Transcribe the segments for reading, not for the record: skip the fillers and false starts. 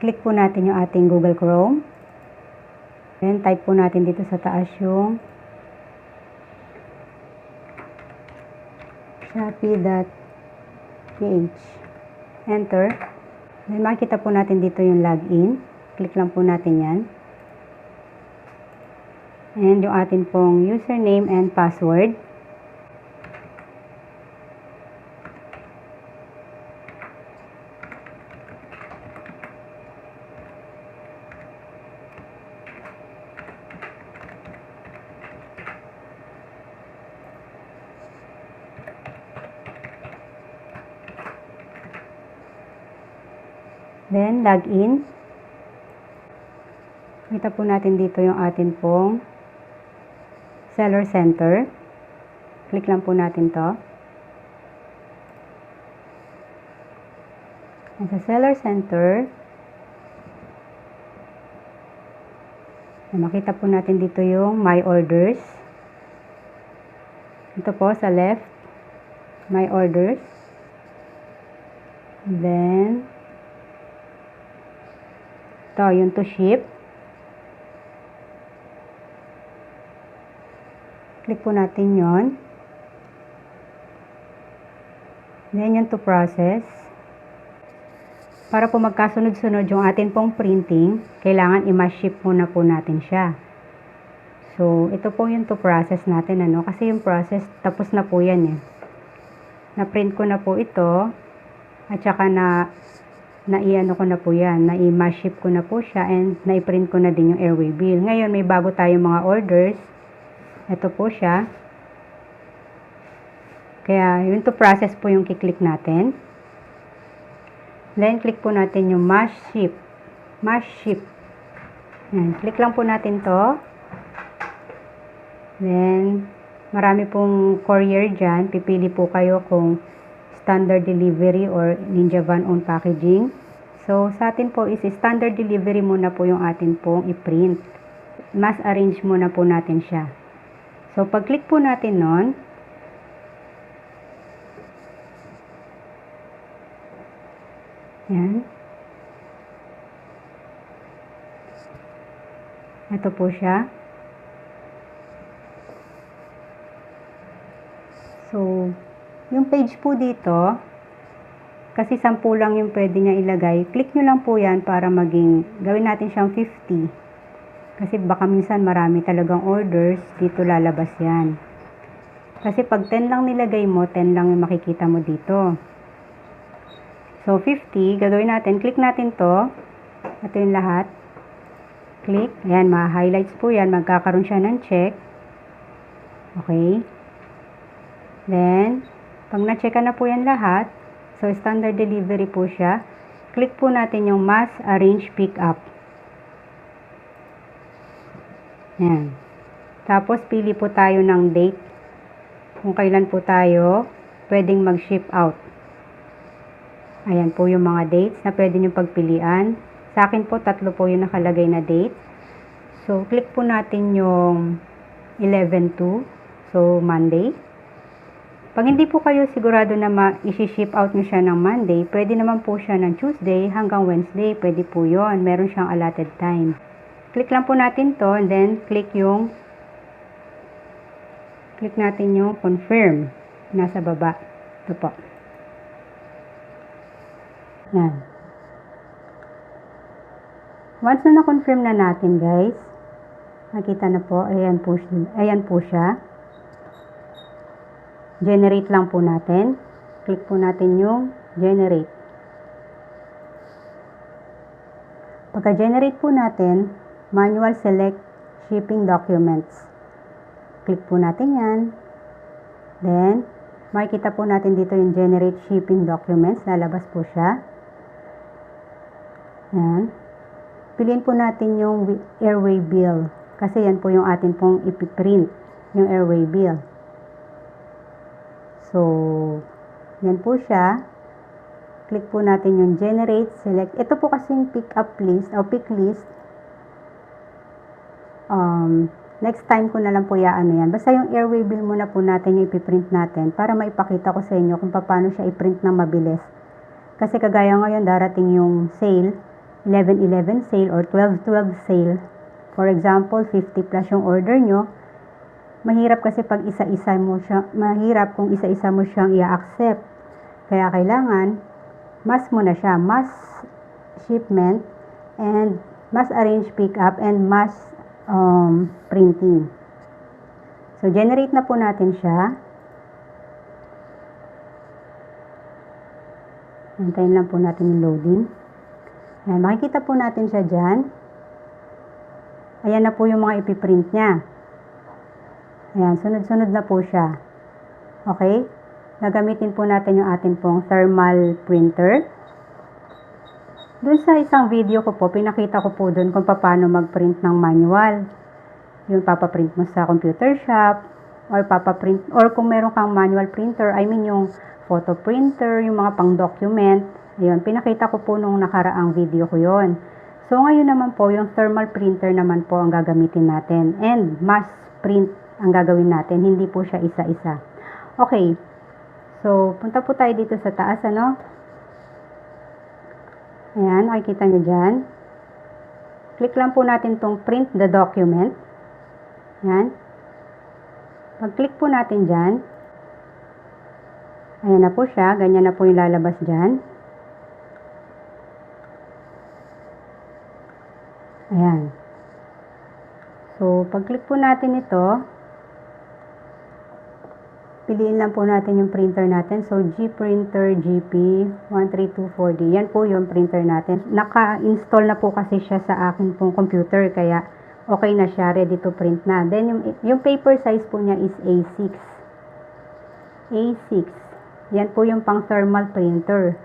Click po natin yung ating Google Chrome. Then, type po natin dito sa taas yung shopee.ph. Enter. Then, makikita po natin dito yung login. Click lang po natin yan. And yung atin pong username and password. Then, login. Kita po natin dito yung atin pong Seller Center. Click lang po natin to. And sa Seller Center, makita po natin dito yung My Orders. Ito po sa left, My Orders. Then, ito yung to ship. Click po natin yon. Then yung to process. Para po magkasunod-sunod yung atin pong printing, kailangan i-mass ship muna po natin siya. So, ito po yung to process natin, ano? Kasi yung process, tapos na po yan eh. Na-print ko na po ito. At saka na-i-ano ko na po yan. Na-i-mass ship ko na po siya. And na-i-print ko na din yung airway bill. Ngayon, may bago tayong mga orders. Ito po siya. Kaya, yung to process po yung kiklik natin. Then, click po natin yung mass ship. Mass ship. Yan. Click lang po natin to. Then, marami pong courier dyan. Pipili po kayo kung standard delivery or Ninja Van own packaging. So, sa atin po is standard delivery muna po yung atin pong i-print. Mass arrange muna po natin siya. So, pag-click po natin nun, yan. Ito po siya. So, yung page po dito, kasi 10 lang yung pwede niya ilagay. Click nyo lang po yan para gawin natin siyang 50. Kasi baka minsan marami talagang orders, dito lalabas yan. Kasi pag 10 lang nilagay mo, 10 lang yung makikita mo dito. So, 50, gagawin natin, click natin to. Ito yung lahat. Click. Ayan, ma-highlights po yan. Magkakaroon siya ng check. Okay. Then, pag na-checka na po yan lahat, so standard delivery po siya, click po natin yung mass arrange pickup. Ayan. Tapos, pili po tayo ng date. Kung kailan po tayo pwedeng mag-ship out. Ayan po yung mga dates na pwede nyo pagpilian. Sa akin po, 3 po yung nakalagay na date. So, click po natin yung 11/2. So, Monday. Pag hindi po kayo sigurado na i-ship out nyo siya ng Monday, pwede naman po siya ng Tuesday hanggang Wednesday. Pwede po yon. Meron siyang allotted time. Click lang po natin to and then click natin yung confirm. Nasa baba. Ito po. Yan. Once na na-confirm na natin, guys, nakita na po, ayan po siya. Generate lang po natin. Click po natin yung generate. Pagka-generate po natin, manual select shipping documents. Click po natin yan. Then, makikita po natin dito yung generate shipping documents. Lalabas po siya. Yan. Piliin po natin yung airway bill. Kasi yan po yung atin pong ipiprint. Yung airway bill. So, yan po siya. Click po natin yung generate, select. Ito po kasing pick up list o pick list. Next time ko na lang po yan. Basta yung airway bill muna po natin yung ipiprint natin para maipakita ko sa inyo kung paano siya iprint ng mabilis. Kasi kagaya ngayon darating yung sale. 11-11 sale or 12-12 sale. For example, 50 plus yung order nyo. Mahirap kasi pag isa-isa mo siya, mahirap kung isa-isa mo siyang i-accept. Kaya kailangan, mass mo na siya. Mass shipment and mass arrange pick-up and mass printing. So, generate na po natin siya. Antayin lang po natin yung loading. Ayan, makikita po natin siya dyan. Ayan na po yung mga ipiprint niya. Ayan, sunod-sunod na po siya. Okay? Gagamitin po natin yung atin pong thermal printer. Doon sa isang video ko po, pinakita ko po doon kung paano mag-print ng manual. Yung papaprint mo sa computer shop, or kung meron kang manual printer, I mean yung photo printer, yung mga pang-document. Ayun, pinakita ko po nung nakaraang video ko yon. So, ngayon naman po, yung thermal printer naman po ang gagamitin natin. And mass print ang gagawin natin. Hindi po siya isa-isa. Okay. So, punta po tayo dito sa taas, ano? Ayan, nakikita nyo dyan. Click lang po natin tong print the document. Ayan. Pag-click po natin dyan. Ayan na po siya. Ganyan na po yung lalabas dyan. Ayan. So, pag-click po natin ito, piliin lang po natin yung printer natin. So, G-Printer GP13240. Yan po yung printer natin. Naka-install na po kasi siya sa akin pong computer. Kaya, okay na siya. Ready to print na. Then, yung paper size po niya is A6. A6. Yan po yung pang thermal printer.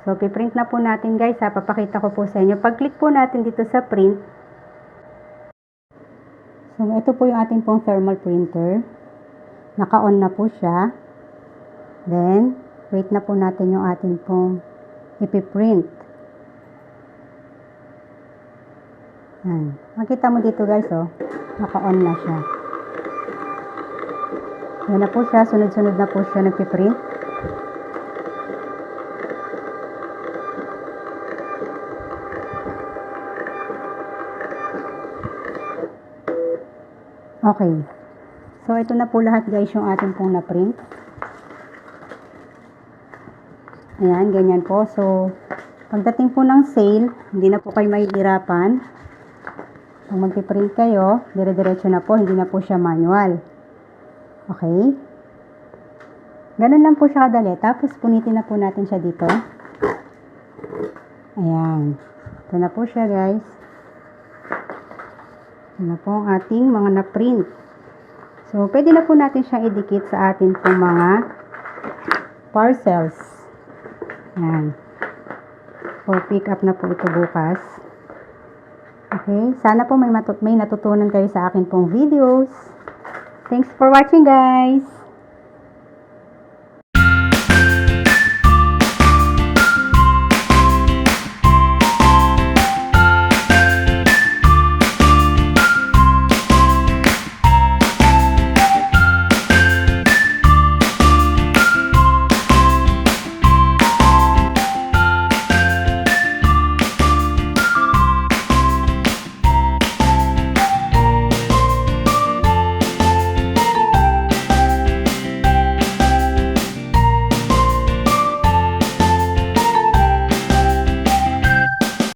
So, piprint na po natin guys ha. Papakita ko po sa inyo. Pag-click po natin dito sa print. So, ito po yung ating pong thermal printer. Naka-on na po siya. Then, wait na po natin yung ating pong ipiprint. Yan. Makita mo dito guys oh. Naka-on na siya. Yan na po siya. Sunod-sunod na po siya nagpiprint. Okay. So, ito na po lahat guys yung ating pong na-print. Ayan, ganyan po. So, pagdating po ng sale, hindi na po kayo mahihirapan. Kung magpiprint kayo, dire-diretso na po, hindi na po siya manual. Okay? Ganun lang po siya kadali. Tapos, punitin na po natin siya dito. Ayan. Ito na po siya guys. Ito na po ang ating mga na-print. So, pwede na po natin siyang idikit sa atin pong mga parcels. Ayan. For pick up na po ito bukas. Okay. Sana po may natutunan kayo sa akin pong videos. Thanks for watching guys!